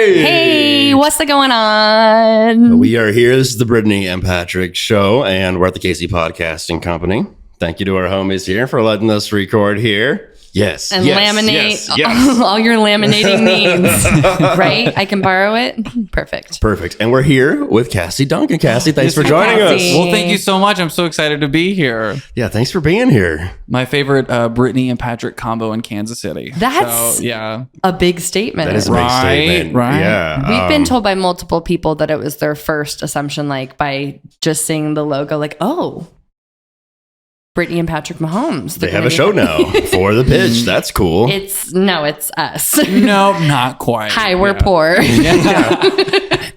Hey, what's going on? We are here. This is the Brittany and Patrick show, and we're at the Casey Podcasting Company. Thank you to our homies here for letting us record here. Yes. And laminate all your laminating needs. Right? I can borrow it. Perfect. And we're here with Cassie Duncan. Cassie, thanks for joining us. Well, thank you so much. I'm so excited to be here. Yeah, thanks for being here. My favorite Brittany and Patrick combo in Kansas City. That's a big statement. That is a big statement. Right. Yeah. We've been told by multiple people that it was their first assumption, like by just seeing the logo, like, oh, Brittany and Patrick Mahomes. They have a show now for the pitch. That's cool. It's us. No, not quite. Hi, we're poor.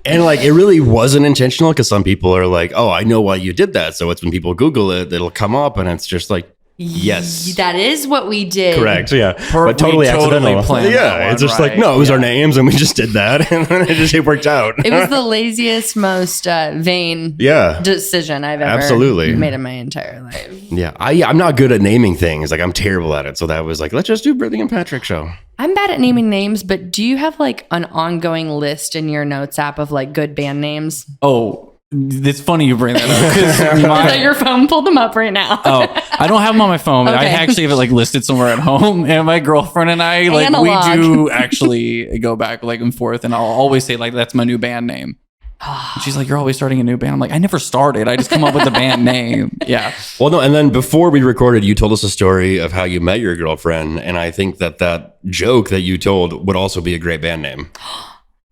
And like, it really wasn't intentional because some people are like, oh, I know why you did that. So it's when people Google it, it'll come up and it's just like, yes. That is what we did. Correct. Yeah. But totally accidental. Yeah. It's just like, no, it was our names and we just did that. And then it worked out. It was the laziest, most vain decision I've ever made in my entire life. Yeah. I'm not good at naming things. Like, I'm terrible at it. So that was like, let's just do Brittany and Patrick show. I'm bad at naming names, but do you have like an ongoing list in your notes app of like good band names? Oh, it's funny you bring that up. Is that your phone? Pull them up right now. I don't have them on my phone. Okay. I actually have it like listed somewhere at home. And my girlfriend and I, like, we do actually go back like and forth. And I'll always say like, that's my new band name. And she's like, you're always starting a new band. I'm like, I never started. I just come up with the band name. Yeah. Well, no. And then before we recorded, you told us a story of how you met your girlfriend. And I think that joke that you told would also be a great band name.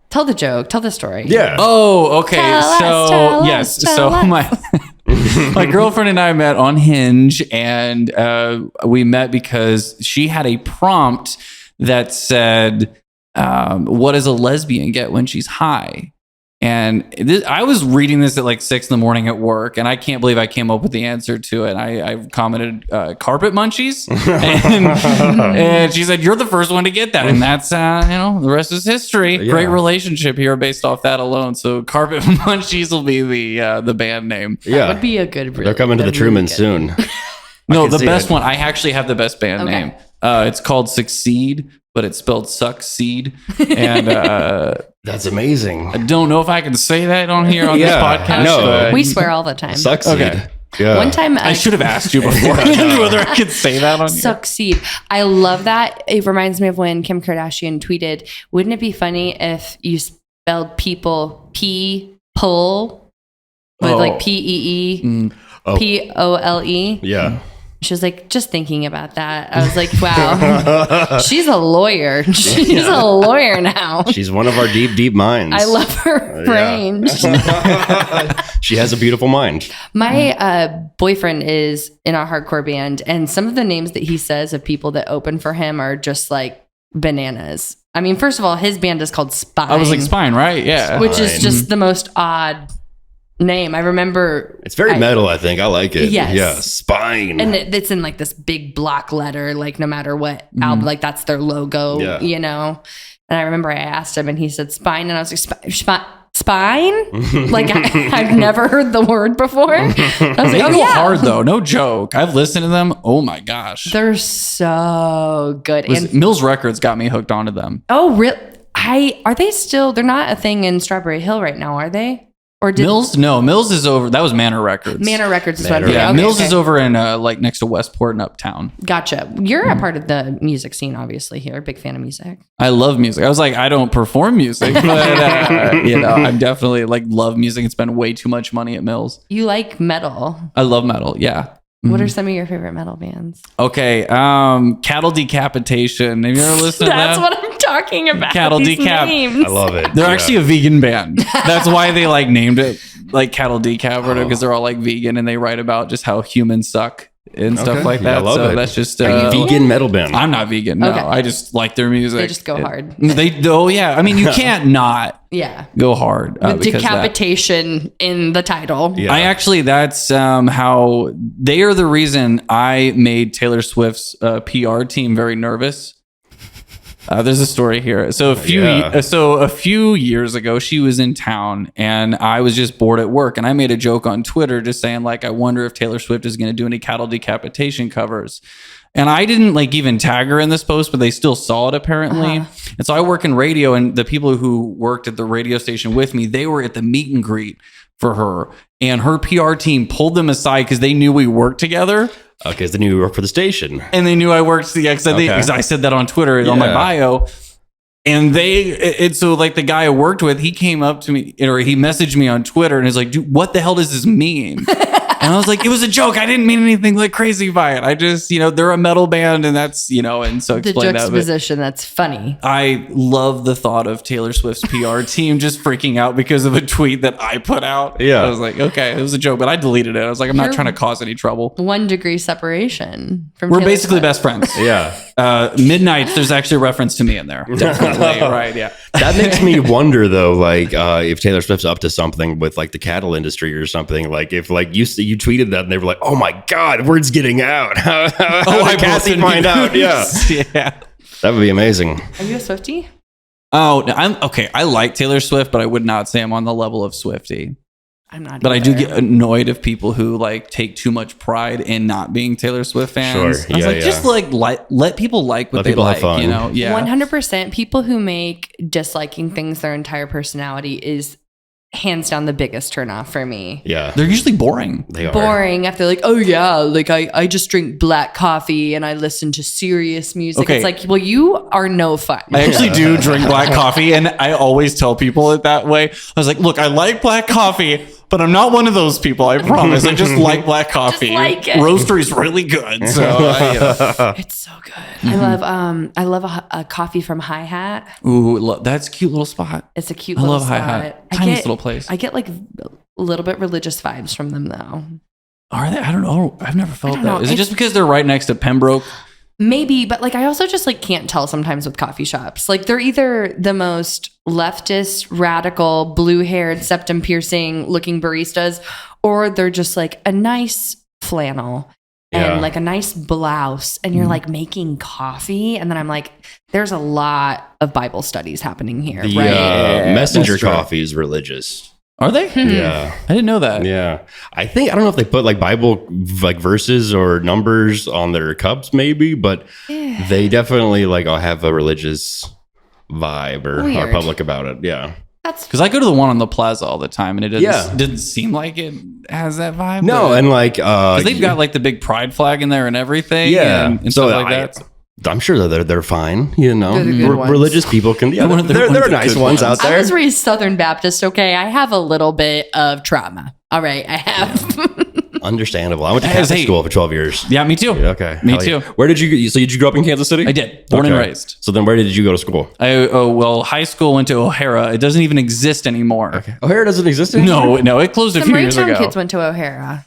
Tell the joke. Tell the story. Yeah. Oh, okay. My girlfriend and I met on Hinge, and we met because she had a prompt that said, what does a lesbian get when she's high? And I was reading this at like 6 a.m. at work, and I can't believe I came up with the answer to it. I commented, carpet munchies. and she said, you're the first one to get that. And that's, the rest is history. Yeah. Great relationship here based off that alone. So carpet munchies will be the band name. That would be a good. They're coming to the Truman soon. No, the best one. I actually have the best band name. It's called Succeed, but it's spelled Succeed. And that's amazing. I don't know if I can say that on here on this podcast. No, we swear all the time. Succeed. Okay. Yeah. One time I should have asked you before whether I could say that on here. Succeed. I love that. It reminds me of when Kim Kardashian tweeted, wouldn't it be funny if you spelled people pull with like PEE POLE? Yeah. She was like, just thinking about that. I was like, wow, she's a lawyer. She's a lawyer now. She's one of our deep minds. I love her brain. She has a beautiful mind. My boyfriend is in a hardcore band, and some of the names that he says of people that open for him are just like bananas. I mean, first of all, his band is called Spine. I was like, Spine, right? Yeah. Which is just the most odd name. I remember it's very metal. I think I like it. Yes. Yeah. Spine. And it's in like this big block letter, like no matter what album, like that's their logo, you know? And I remember I asked him and he said Spine. And I was like, Spine? Like I've never heard the word before. I was they go hard though. No joke. I've listened to them. Oh my gosh. They're so good. And Mills Records got me hooked onto them. Oh, really? Are they still, they're not a thing in Strawberry Hill right now, are they? Or Mills? No, Mills is over. That was Manor Records. Manor Records is what I'm thinking. Mills is over in like next to Westport and Uptown. Gotcha. You're a part of the music scene, obviously. Here, big fan of music. I love music. I was like, I don't perform music, but I'm definitely like love music. It's been way too much money at Mills. You like metal? I love metal. Yeah. What are some of your favorite metal bands? Okay, Cattle Decapitation. Have you ever listened to that? That's what I'm talking about. Cattle Decap. Names. I love it. They're actually a vegan band. That's why they like named it like Cattle Decap, because they're all like vegan and they write about just how humans suck and stuff like that. I love it. That's just vegan metal band. I'm not vegan. No, I just like their music. They just go hard. I mean, you can't not go hard. With decapitation in the title. Yeah. That's how they are the reason I made Taylor Swift's PR team very nervous. There's a story here. So a few years ago, she was in town and I was just bored at work. And I made a joke on Twitter just saying, like, I wonder if Taylor Swift is going to do any Cattle Decapitation covers. And I didn't like even tag her in this post, but they still saw it apparently. And so I work in radio, and the people who worked at the radio station with me, they were at the meet and greet for her. And her PR team pulled them aside because they knew we worked together. Okay, because they knew you worked for the station. And they knew I worked because I said that on Twitter on my bio. And so like the guy I worked with, he came up to me, or he messaged me on Twitter and is like, dude, what the hell does this mean? And I was like, it was a joke. I didn't mean anything like crazy by it. I just, they're a metal band, and that's, and so explain that. The juxtaposition, that's funny. I love the thought of Taylor Swift's PR team just freaking out because of a tweet that I put out. Yeah. I was like, okay, it was a joke, but I deleted it. I was like, I'm not trying to cause any trouble. 1 degree separation from We're Taylor basically Swift. best friends. Yeah. Midnights, there's actually a reference to me in there. Definitely. Right. Yeah. That makes me wonder though, like if Taylor Swift's up to something with like the cattle industry or something, like if like you tweeted that and they were like, oh my God, word's getting out. How did Cassie find out? Yeah. That would be amazing. Are you a Swiftie? Oh, I'm okay. I like Taylor Swift, but I would not say I'm on the level of Swiftie. I'm not. But either. I do get annoyed of people who like take too much pride in not being Taylor Swift fans. Sure. I was like, just let people like what Let they people have like. fun. Yeah. 100%. People who make disliking things their entire personality is hands down the biggest turnoff for me. Yeah. They're usually boring. They are. Boring after like, oh yeah, like I just drink black coffee and I listen to serious music. Okay. It's like, well, you are no fun. I actually do drink black coffee, and I always tell people it that way. I was like, look, I like black coffee, but I'm not one of those people. I promise. I just like black coffee. Just like it. Roastery's really good. So It's so good. I love a coffee from Hi Hat. ooh, that's a cute little spot. It's a cute I little love Hi spot. Hat. Tiniest little place. I get like a little bit religious vibes from them though. Are they? I don't know. I've never felt don't that. know. Is it just because they're right next to Pembroke? Maybe, but like I also just like can't tell sometimes with coffee shops. Like they're either the most leftist, radical, blue-haired, septum piercing looking baristas, or they're just like a nice flannel and like a nice blouse, and you're like making coffee, and then I'm like, there's a lot of Bible studies happening here, The right? messenger That's true. coffee is religious. Are they? Yeah. I didn't know that. Yeah. I don't know if they put like Bible like verses or numbers on their cups maybe, but they definitely like have a religious vibe or are Weird. public about it. Yeah. That's Because I go to the one on the plaza all the time, and it Yeah. didn't seem like it has that vibe. No, but- and like 'cause they've got like the big pride flag in there and everything. yeah. and So stuff like that. I'm sure that they're fine, you know. They're the good ones. Religious people can They're one of the- there one of are the nice good ones ones. out I there. was raised Southern Baptist, okay? I have a little bit of trauma. All right, I have. Understandable. I went to Hey, Catholic school for 12 years. Yeah, me too. Okay. Me Hell too. yeah. Where did you grow up in Kansas City? I did. Born and Okay. raised. So then where did you go to school? High school went to O'Hara. It doesn't even exist anymore. Okay. O'Hara doesn't exist anymore? No, it closed a The few years Marine ago. kids went to O'Hara.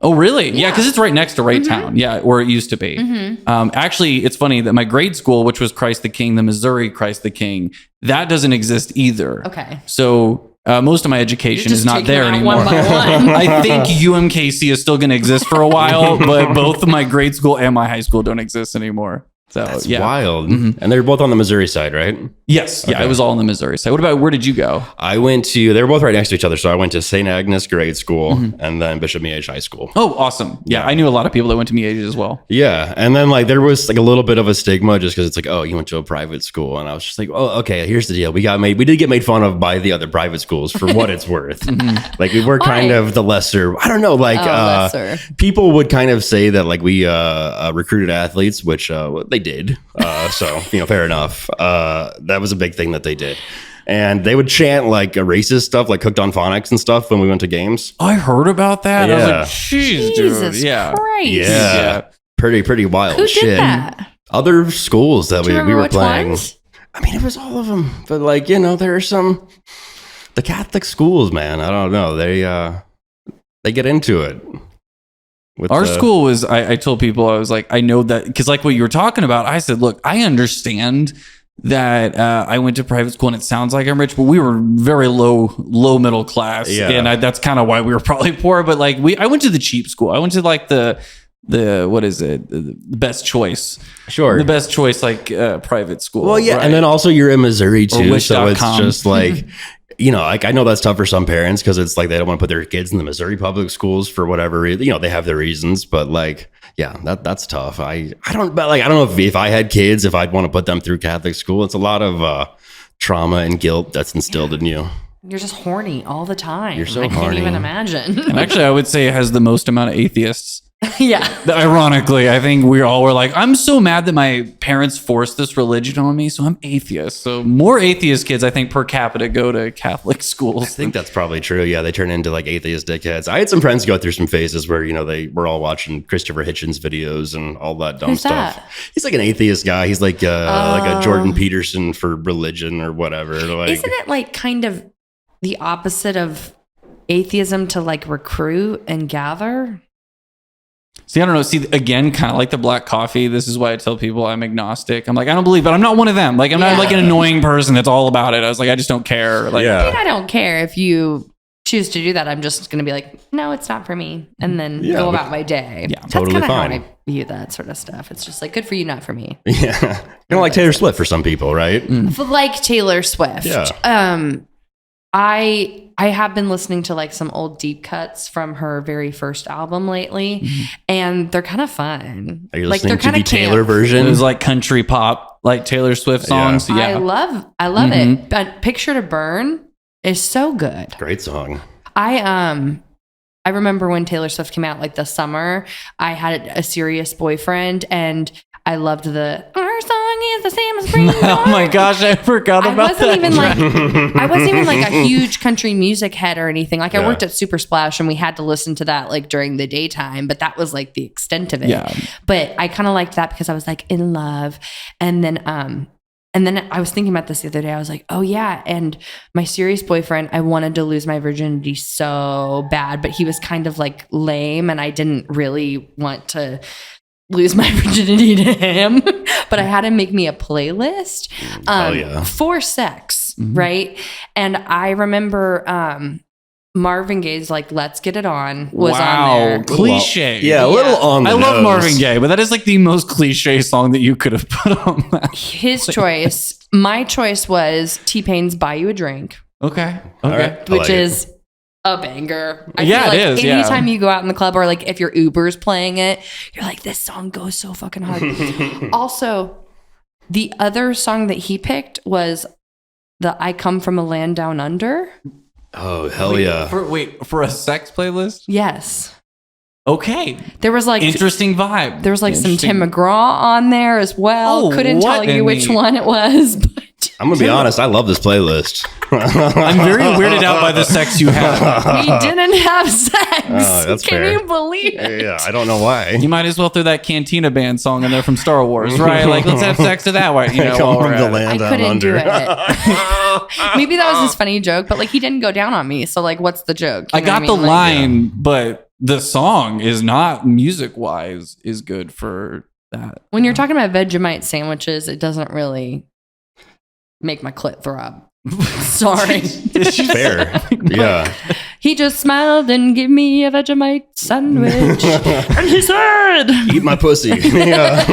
Oh, really? Yeah, because it's right next to Raytown. Yeah, where it used to be. Actually, it's funny that my grade school, which was Christ the King, the Missouri Christ the King, that doesn't exist either. Okay. So most of my education is not there anymore. One by one. I think UMKC is still going to exist for a while, but both my grade school and my high school don't exist anymore. So That's yeah. wild. And they're both on the Missouri side, right? Yes. Yeah, Okay. it was all on the Missouri side. What about, where did you go? They were both right next to each other. So I went to St. Agnes grade school and then Bishop Miege High School. Oh, awesome. Yeah, I knew a lot of people that went to Miege as well. Yeah. And then like there was like a little bit of a stigma just because it's like, oh, you went to a private school. And I was just like, oh, okay, here's the deal. We did get made fun of by the other private schools for what it's worth. Like we were kind of the lesser, I don't know, like lesser. people would kind of say that like we recruited athletes, which they did. So, fair enough. That was a big thing that they did. And they would chant like racist stuff, like Cooked on Phonics and stuff when we went to games. I heard about that. I was Yeah. like, jeez, Jesus dude. Yeah. Christ. Yeah. Pretty wild Who shit. did that? Other schools that Do you we remember were which playing. ones? I mean, it was all of them. But like, there are some, the Catholic schools, man, I don't know. They get into it. With Our the- school was, I told people, I was like, I know that, because like what you were talking about, I said, look, I understand that I went to private school and it sounds like I'm rich, but we were very low middle class. Yeah. And that's kind of why we were probably poor. But like I went to the cheap school. I went to like the what is it? The best choice. Sure. The best choice, like private school. Well, yeah. right? And then also you're in Missouri too. So it's wish.com. just like, like I know that's tough for some parents because it's like they don't want to put their kids in the Missouri public schools for whatever reason. They have their reasons, but like, Yeah, that's tough. I don't know if I had kids, if I'd want to put them through Catholic school. It's a lot of trauma and guilt that's instilled in you. You're just horny all the time. You're so I horny. can't even imagine. And actually, I would say it has the most amount of atheists. Yeah. Ironically, I think we all were like, I'm so mad that my parents forced this religion on me, so I'm atheist. So more atheist kids, I think, per capita go to Catholic schools. I think that's probably true. Yeah, they turn into like atheist dickheads. I had some friends go through some phases where, they were all watching Christopher Hitchens videos and all that dumb Who's stuff. that? He's like an atheist guy. He's like a Jordan Peterson for religion or whatever. Like, isn't it like kind of the opposite of atheism to like recruit and gather? See, I don't know. See, again, kind of like the black coffee. This is why I tell people I'm agnostic. I'm like, I don't believe, but I'm not one of them. Like, I'm not like an annoying person that's all about it. I was like, I just don't care. Like, I don't care if you choose to do that. I'm just going to be like, no, it's not for me. And then go about my day. Yeah, that's totally fine. How I view that sort of stuff. It's just like, good for you, not for me. Yeah. Kind of like Taylor Swift for some people, right? Like Taylor Swift. Yeah. I have been listening to like some old deep cuts from her very first album lately, and they're kind of fun. Are you like listening to the Taylor camp. version? it was like country pop, like Taylor Swift songs. Yeah. I love it. But Picture to Burn is so good. Great song. I remember when Taylor Swift came out, like the summer, I had a serious boyfriend, and I loved our song is the same as spring. Oh my gosh, I forgot about that. I wasn't even like a huge country music head or anything. Like I worked at Super Splash and we had to listen to that like during the daytime, but that was like the extent of it. Yeah. But I kind of liked that because I was like in love. And then I was thinking about this the other day. I was like, oh yeah. And my serious boyfriend, I wanted to lose my virginity so bad, but he was kind of like lame and I didn't really want to lose my virginity to him. But I had him make me a playlist for sex, right? And I remember Marvin Gaye's like "Let's Get It On" was on there. Cliche. A little on the I love nose. Marvin Gaye, but that is like the most cliche song that you could have put on that. His choice. My choice was T-Pain's "Buy You a Drink," Okay. right. which is a banger. I Yeah, feel like it is, anytime you go out in the club or like if your Uber's playing it, you're like, this song goes so fucking hard. Also, the other song that he picked was the "I Come From a Land Down Under." Oh, hell yeah. For a sex playlist? Yes. Okay. There was like Interesting vibe. There was like some Tim McGraw on there as well. Oh, Couldn't tell you which one it was. But I'm going to be honest. I love this playlist. I'm very weirded out by the sex you have. we didn't have sex. Oh, that's Can fair. you believe it? Yeah, I don't know why. You might as well throw that Cantina Band song in there from Star Wars, right? Like, let's have sex to that way. Come while we're from the at it. land I down couldn't under. do it. Maybe that was his funny joke, but like he didn't go down on me. So like, what's the joke? You I know got what the Like, line, but the song is not music-wise is good for that. when you're talking about Vegemite sandwiches, it doesn't really make my clit throb. Sorry. Fair. Yeah. He just smiled and gave me a Vegemite sandwich. And he said, Eat my pussy. Yeah.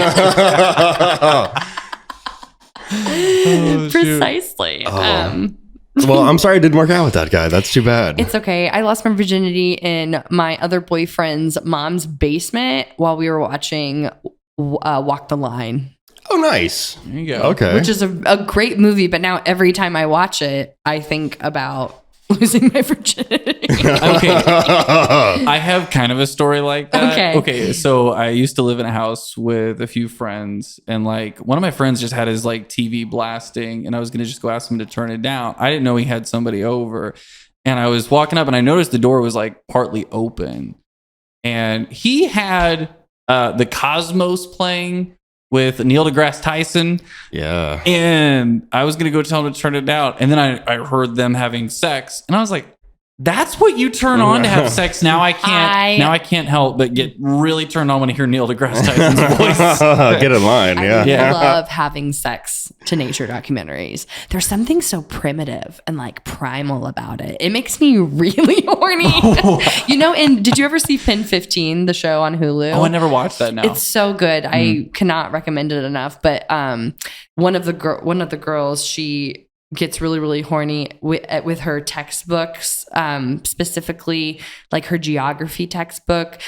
Oh, shoot. precisely. Well, I'm sorry it didn't work out with that guy. That's too bad. It's okay. I lost my virginity in my other boyfriend's mom's basement while we were watching Walk the Line. Oh, nice. There you go. Okay. Which is a great movie, but now every time I watch it, I think about losing my virginity. Okay. I have kind of a story like that. Okay. So I used to live in a house with a few friends, and like one of my friends just had his like TV blasting, and I was going to just go ask him to turn it down. I didn't know he had somebody over, and I was walking up and I noticed the door was like partly open, and he had the Cosmos playing with Neil deGrasse Tyson. Yeah. And I was going to go tell him to turn it down. And then I heard them having sex. And I was like, that's what you turn on to have sex. Now I can't help but get really turned on when I hear Neil deGrasse Tyson's voice. Get in line. Yeah. I love having sex to nature documentaries. There's something so primitive and like primal about it. It makes me really horny. And did you ever see Pin 15, the show on Hulu? Oh, I never watched that now. It's so good. I cannot recommend it enough. But one of the girls, she gets really, really horny with her textbooks, specifically like her geography textbook.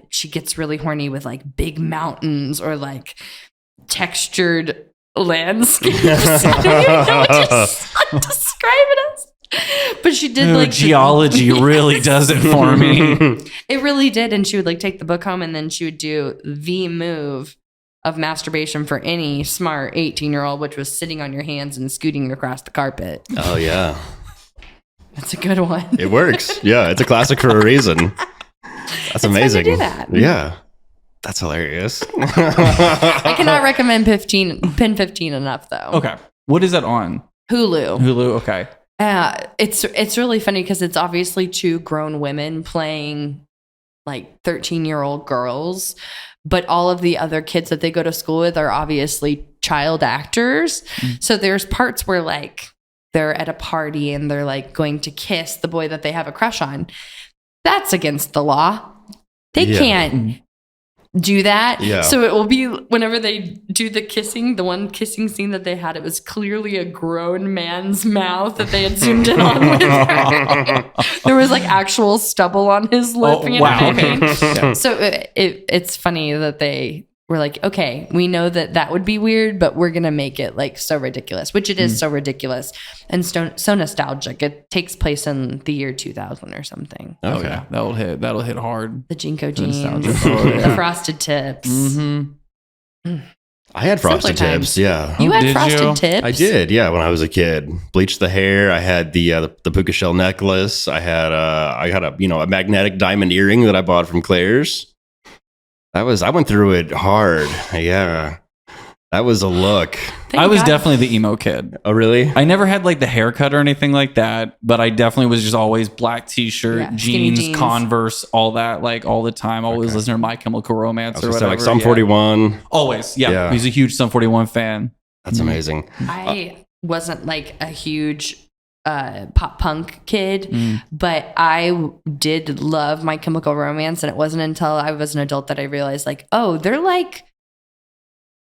She gets really horny with like big mountains or like textured landscapes. I don't even know what to describe it as. But she did like geology really does it for me. It really did. And she would like take the book home and then she would do the move of masturbation for any smart 18-year-old, which was sitting on your hands and scooting across the carpet. Oh, yeah. That's a good one. It works. Yeah, it's a classic for a reason. That's amazing. Fun to do that. Yeah. That's hilarious. I cannot recommend Pin 15 enough, though. Okay. What is that on? Hulu. Okay. It's really funny because it's obviously two grown women playing like 13-year-old girls, but all of the other kids that they go to school with are obviously child actors. So there's parts where like they're at a party and they're like going to kiss the boy that they have a crush on. That's against the law. They can't do that. Yeah. So it will be whenever they do the kissing, the one kissing scene that they had, it was clearly a grown man's mouth that they had zoomed in on with her. There was like actual stubble on his lip. You know what I mean? So it's funny that they were like, okay, we know that would be weird, but we're going to make it like so ridiculous, which it is so ridiculous and so nostalgic. It takes place in the year 2000 or something. Oh yeah, that'll hit hard. The Jinko jeans, the frosted tips. I had frosted tips. Yeah. You had frosted tips? I did. Yeah. When I was a kid, bleached the hair. I had the puka shell necklace. I had a magnetic diamond earring that I bought from Claire's. I went through it hard. Yeah. That was a look. I was definitely the emo kid. Oh, really? I never had like the haircut or anything like that, but I definitely was just always black t-shirt, jeans, Converse, all that, like all the time. Always listening to My Chemical Romance or whatever. Like Sum 41. Always. Yeah. He's a huge Sum 41 fan. That's amazing. I wasn't like a huge pop punk kid, but I did love My Chemical Romance, and it wasn't until I was an adult that I realized like, oh, they're like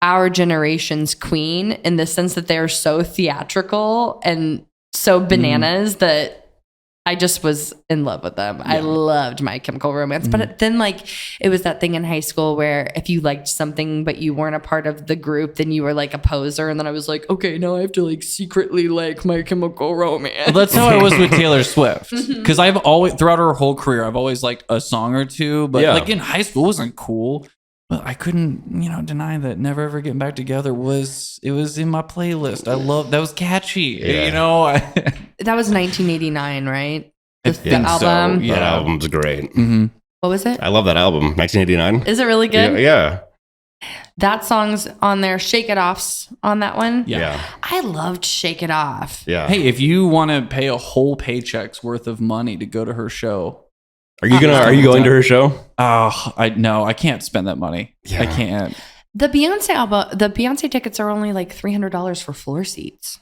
our generation's Queen in the sense that they're so theatrical and so bananas that I just was in love with them. I loved My Chemical Romance. But then like it was that thing in high school where if you liked something but you weren't a part of the group, then you were like a poser. And then I was like, okay, now I have to like secretly like My Chemical Romance. Well, that's how I was with Taylor Swift. Because I've always, throughout her whole career, I've always liked a song or two. But like in high school, it wasn't cool. But I couldn't, deny that Never Ever Getting Back Together was in my playlist. I love that was catchy. That was 1989, right? The album. So. Yeah. That album's great. What was it? I love that album. 1989. Is it really good? Yeah. That song's on there. Shake It Off's on that one. Yeah. I loved Shake It Off. Yeah. Hey, if you want to pay a whole paycheck's worth of money to go to her show, are you going to her show? Oh, I can't spend that money. Yeah. I can't. The Beyonce tickets are only like $300 for floor seats.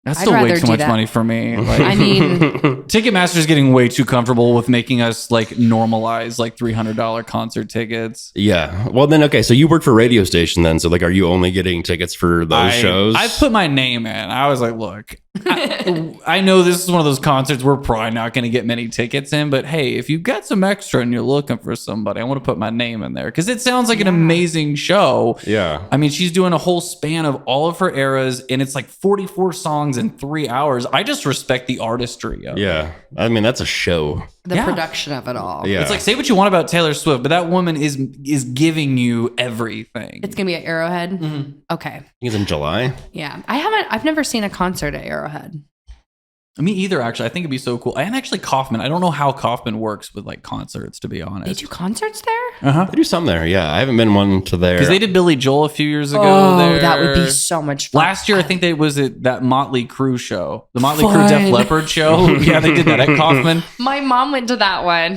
That's still way too much money for me. Like, I mean, Ticketmaster's getting way too comfortable with making us like normalize like $300 concert tickets. Yeah. Well, then, okay. So you work for a radio station then. So like, are you only getting tickets for those shows? I put my name in. I was like, look, I know this is one of those concerts we're probably not going to get many tickets in, but hey, if you've got some extra and you're looking for somebody, I want to put my name in there because it sounds like an amazing show. Yeah. I mean, she's doing a whole span of all of her eras and it's like 44 songs in 3 hours. I just respect the artistry of it. I mean, that's a show. The production of it all. Yeah. It's like, say what you want about Taylor Swift, but that woman is giving you everything. It's going to be at Arrowhead? Mm-hmm. Okay. It's in July? Yeah. I've never seen a concert at Arrowhead. Me either, actually. I think it'd be so cool. And actually Kaufman. I don't know how Kaufman works with like concerts, to be honest. They do concerts there? They do some there. Yeah. I haven't been one to there. Because they did Billy Joel a few years ago. Oh, that would be so much fun. Last year, I think they was at that Motley Crue show. The Motley Crue Def Leppard show. Yeah, they did that at Kaufman. My mom went to that one.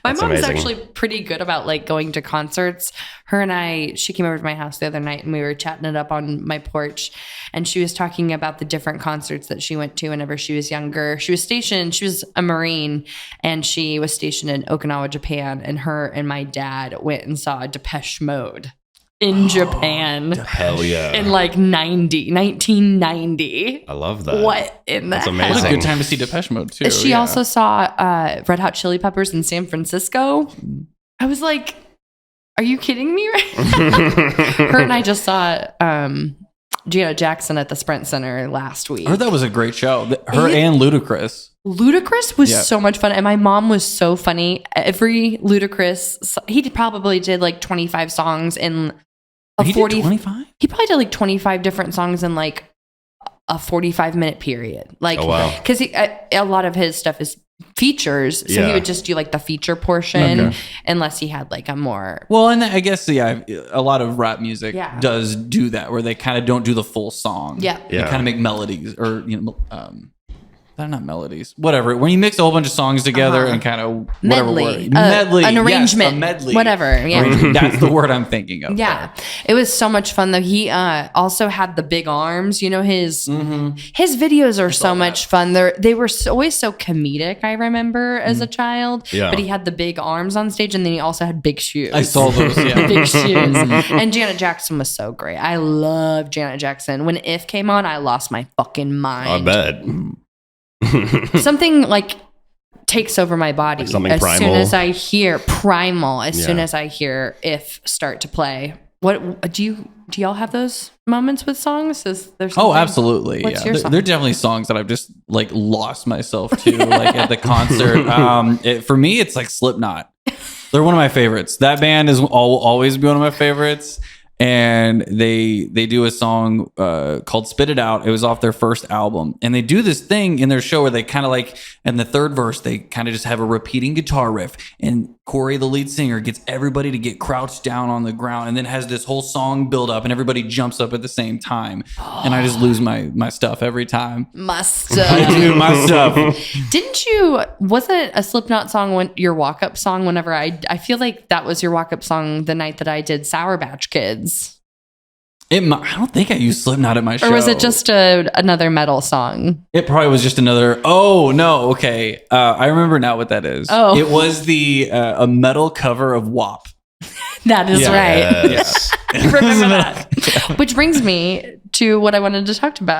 My mom is amazing. actually pretty good about like going to concerts. Her and she came over to my house the other night and we were chatting it up on my porch. And she was talking about the different concerts that she went to whenever she was younger. She was a Marine and she was stationed in Okinawa, Japan. And her and my dad went and saw Depeche Mode. in Japan. Hell yeah. In like 1990. I love that. What in the That's hell? amazing. What a good time to see Depeche Mode too. She also saw Red Hot Chili Peppers in San Francisco. I was like, are you kidding me right now? Her and I just saw Janet Jackson at the Sprint Center last week. I heard that was a great show. Her and Ludacris. Ludacris was so much fun. And my mom was so funny. Every Ludacris, he probably did like 25 songs in a 40. 25? He probably did like 25 different songs in like a 45-minute period. Like, oh, wow. Because a lot of his stuff is features. So he would just do like the feature portion unless he had like a more. Well, and I guess, a lot of rap music does do that where they kind of don't do the full song. Yeah. They kind of make melodies or, they're not melodies. Whatever. When you mix a whole bunch of songs together and kind of whatever medley, medley, an arrangement, a medley, whatever. Yeah, that's the word I'm thinking of. Yeah, it was so much fun though. He also had the big arms. You know, his videos are so much fun. They were always so comedic. I remember as a child. Yeah. But he had the big arms on stage, and then he also had big shoes. I saw those. Yeah, big shoes. And Janet Jackson was so great. I love Janet Jackson. When If came on, I lost my fucking mind. I bet. Something like takes over my body like something as primal. soon as I hear primal. As soon as I hear If start to play. What do y'all have those moments with songs? Is there something? Oh, absolutely. What's your song? They're definitely songs that I've just like lost myself to, like at the concert. For me, it's like Slipknot. They're one of my favorites. That band is always be one of my favorites. And they do a song called Spit It Out. It was off their first album. And they do this thing in their show where they kind of like, in the third verse, they kind of just have a repeating guitar riff. And Corey, the lead singer, gets everybody to get crouched down on the ground and then has this whole song build up and everybody jumps up at the same time. And I just lose my stuff every time. My stuff. I do my stuff. Wasn't a Slipknot song your walk-up song whenever I feel like that was your walk-up song the night that I did Sour Patch Kids? I don't think I used Slipknot at my show. Or was it just another metal song? It probably was just another. Oh no! Okay, I remember now what that is. Oh, it was a metal cover of WAP. That is right. Yes. I remember that. Which brings me to what I wanted to talk to you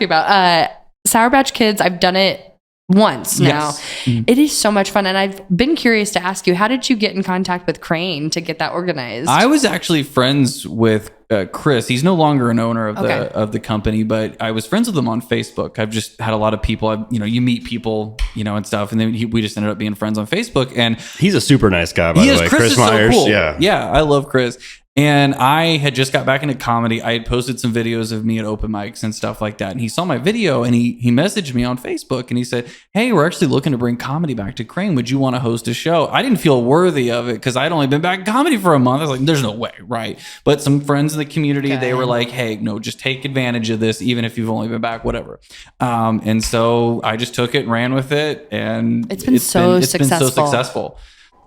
about. Sour Patch Kids. I've done it once now. Yes. It is so much fun, and I've been curious to ask you, how did you get in contact with Crane to get that organized? I was actually friends with Chris. He's no longer an owner of the company, but I was friends with him on Facebook. I've just had a lot of people. You meet people, and stuff, and then we just ended up being friends on Facebook. And he's a super nice guy, by the way. Chris is Myers. So cool. Yeah, I love Chris. And I had just got back into comedy. I had posted some videos of me at open mics and stuff like that. And he saw my video and he messaged me on Facebook and he said, "Hey, we're actually looking to bring comedy back to Crane. Would you want to host a show?" I didn't feel worthy of it because I'd only been back in comedy for a month. I was like, there's no way, right? But some friends in the community, they were like, "Hey, no, just take advantage of this, even if you've only been back, whatever." And so I just took it and ran with it. And it's been so successful.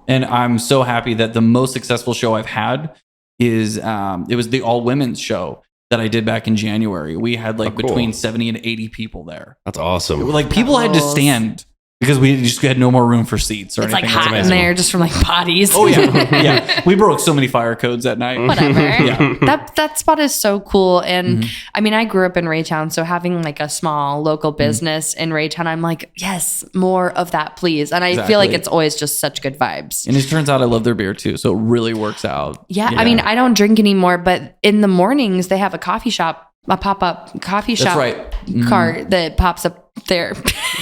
And I'm so happy that the most successful show I've had is it was the all women's show that I did back in January. We had between 70 and 80 people there. That's awesome. People had to stand because we just had no more room for seats or anything. It's hot in there just from bodies. Oh yeah. Yeah. We broke so many fire codes that night. Whatever. Yeah. That spot is so cool. And I mean, I grew up in Raytown, so having a small local business in Raytown, I'm like, yes, more of that, please. And I feel like it's always just such good vibes. And it turns out I love their beer too. So it really works out. Yeah. I mean, I don't drink anymore, but in the mornings they have a pop-up coffee shop cart that pops up there.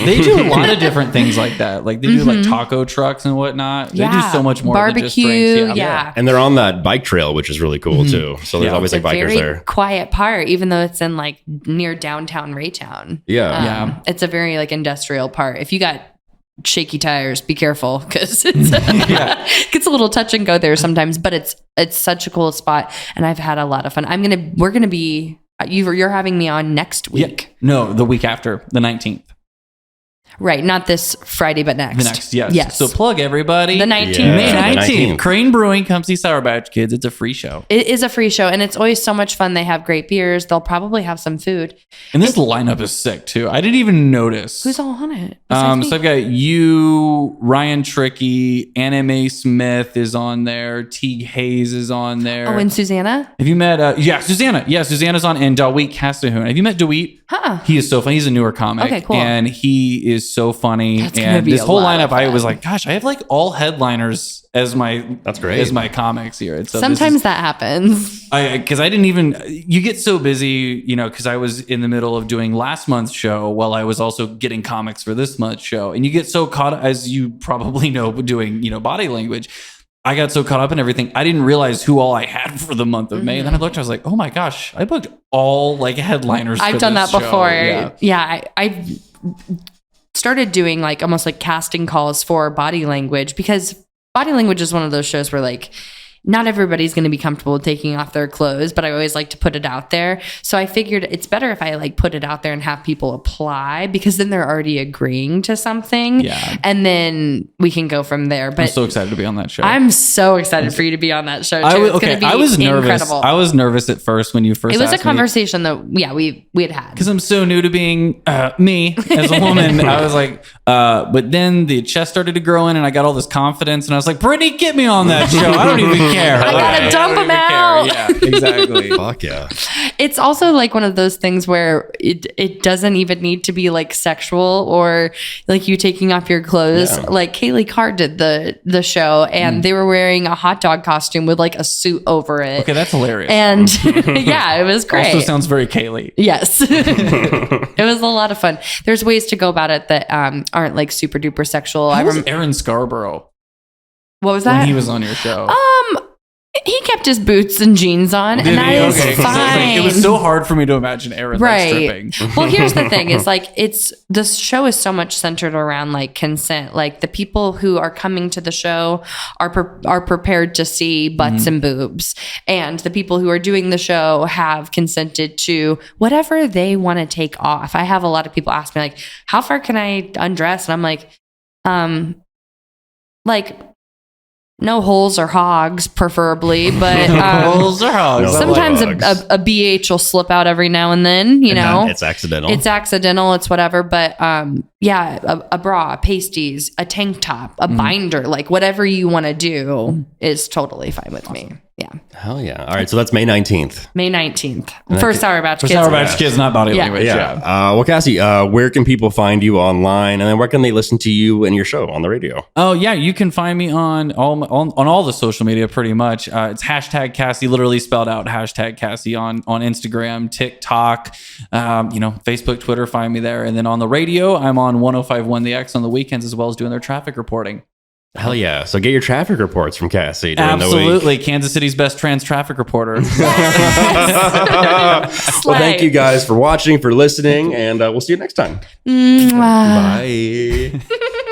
They do a lot of different things like that. They do taco trucks and whatnot. They do so much more barbecue, than just drinks. Yeah. And they're on that bike trail, which is really cool too. So there's always it's bikers a very there. Quiet part, even though it's in near downtown Raytown. Yeah. It's a very industrial part. If you got shaky tires, be careful because it gets a little touch and go there sometimes, but it's such a cool spot and I've had a lot of fun. We're gonna be you're having me on next week. No, the week after, the 19th. Right, not this Friday, but next. The next, yes. Yes. So plug everybody. The 19th. Yeah. May 19th. 19th. Crane Brewing. Come see Sour Patch Kids. It's a free show. It is a free show, and it's always so much fun. They have great beers. They'll probably have some food. And this lineup is sick too. I didn't even notice. Who's all on it? So I've got you, Ryan Tricky, Anna Mae Smith is on there. Teague Hayes is on there. Oh, and Susanna? Have you met? Yeah, Susanna. Yeah, Susanna's on. And Dawit Castahoon. Have you met Dawit? Huh. He is so funny. He's a newer comic. Okay, cool. And he is so funny. That's gonna And be this a whole lot of lineup, I fun. was like, gosh, I have like all headliners as my That's great. as my comics here. And so Sometimes that happens. because I didn't even, you get so busy, because I was in the middle of doing last month's show while I was also getting comics for this month's show. And you get so caught, as you probably know, doing, body language. I got so caught up in everything. I didn't realize who all I had for the month of May. And then I looked, I was like, oh my gosh, I booked all like headliners. I've for done this that show. before. Yeah. I've started doing like almost like casting calls for body language, because body language is one of those shows where like not everybody's going to be comfortable with taking off their clothes, but I always like to put it out there. So I figured it's better if I like put it out there and have people apply, because then they're already agreeing to something. Yeah. And then we can go from there. But I'm so excited to be on that show. I'm so excited for you to be on that show too. It's going to be I was nervous. incredible. I was nervous at first when you first It was a asked me. conversation that we had. Because I'm so new to being me as a woman. I was like, but then the chest started to grow in and I got all this confidence and I was like, Brittany, get me on that show. I don't even care. I gotta dump don't him even care. out. Yeah, exactly. Fuck yeah. It's also like one of those things where it doesn't even need to be like sexual or like you taking off your clothes. Yeah. Like Kaylee Carr did the show and they were wearing a hot dog costume with like a suit over it. Okay, that's hilarious. And yeah, it was great. Also sounds very Kaylee. Yes. It was a lot of fun. There's ways to go about it that aren't like super duper sexual. How was Aaron Scarborough What was that? when he was on your show? He kept his boots and jeans on, Did and that he? is 'Cause I was like, fine. it was so hard for me to imagine Aaron like Right. stripping. Well, here's the thing: is like this show is so much centered around like consent. Like the people who are coming to the show are prepared to see butts and boobs, and the people who are doing the show have consented to whatever they want to take off. I have a lot of people ask me like, "How far can I undress?" And I'm like. No holes or hogs, preferably, but Holes or hogs? No. sometimes Hogs. a BH will slip out every now and then, you know. It's accidental. It's accidental, it's whatever. But yeah, a bra, pasties, a tank top, a binder, like whatever you want to do is totally fine with me. Yeah. Hell yeah. All right. So that's May 19th. May 19th. For Sour Patch For Kids. Sour Patch Kids, not body Yeah. language. Yeah. Yeah. Well, Cassie, where can people find you online? And then where can they listen to you and your show on the radio? Oh yeah, you can find me on all the social media pretty much. It's hashtag Cassie, literally spelled out hashtag Cassie on Instagram, TikTok, Facebook, Twitter. Find me there, and then on the radio, I'm on 105.1 The X on the weekends as well as doing their traffic reporting. Hell yeah. So get your traffic reports from Cassie during the week. Absolutely, Kansas City's best trans traffic reporter. Well, thank you guys for watching, for listening, and we'll see you next time. Mwah. Bye.